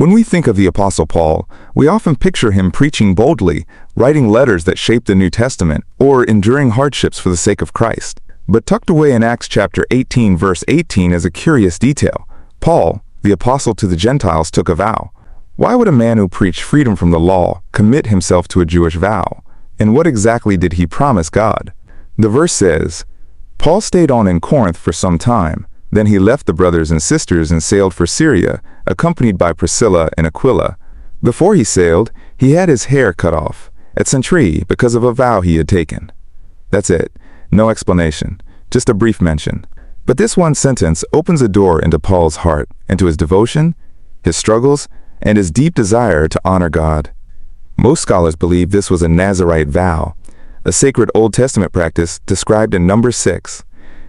When we think of the Apostle Paul, we often picture him preaching boldly, writing letters that shaped the New Testament, or enduring hardships for the sake of Christ. But tucked away in Acts chapter 18 verse 18 is a curious detail. Paul, the apostle to the Gentiles, took a vow. Why would a man who preached freedom from the law commit himself to a Jewish vow? And what exactly did he promise God? The verse says, Paul stayed on in Corinth for some time. Then he left the brothers and sisters and sailed for Syria, accompanied by Priscilla and Aquila. Before he sailed, he had his hair cut off at Century because of a vow he had taken. That's it. No explanation. Just a brief mention. But this one sentence opens a door into Paul's heart, into his devotion, his struggles, and his deep desire to honor God. Most scholars believe this was a Nazirite vow, a sacred Old Testament practice described in Numbers 6.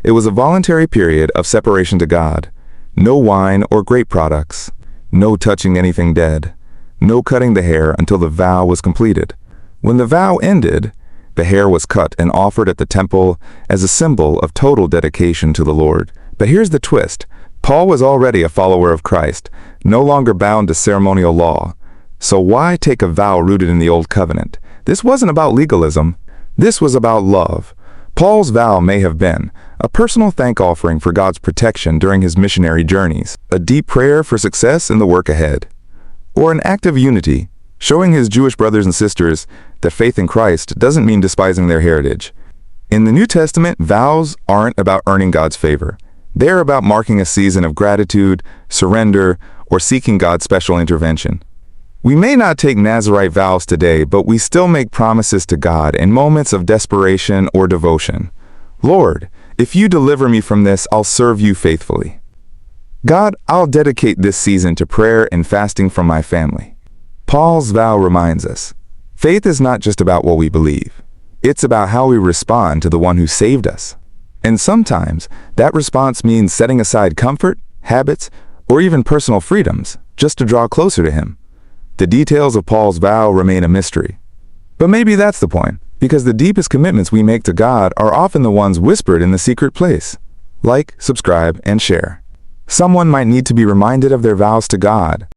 It was a voluntary period of separation to God. No wine or grape products. No touching anything dead. No cutting the hair until the vow was completed. When the vow ended, the hair was cut and offered at the temple as a symbol of total dedication to the Lord. But here's the twist. Paul was already a follower of Christ, no longer bound to ceremonial law. So why take a vow rooted in the Old Covenant? This wasn't about legalism. This was about love. Paul's vow may have been a personal thank offering for God's protection during his missionary journeys, a deep prayer for success in the work ahead, or an act of unity, showing his Jewish brothers and sisters that faith in Christ doesn't mean despising their heritage. In the New Testament, vows aren't about earning God's favor. They're about marking a season of gratitude, surrender, or seeking God's special intervention. We may not take Nazirite vows today, but we still make promises to God in moments of desperation or devotion. Lord, if you deliver me from this, I'll serve you faithfully. God, I'll dedicate this season to prayer and fasting for my family. Paul's vow reminds us, faith is not just about what we believe. It's about how we respond to the one who saved us. And sometimes that response means setting aside comfort, habits, or even personal freedoms just to draw closer to him. The details of Paul's vow remain a mystery. But maybe that's the point, because the deepest commitments we make to God are often the ones whispered in the secret place. Like, subscribe, and share. Someone might need to be reminded of their vows to God,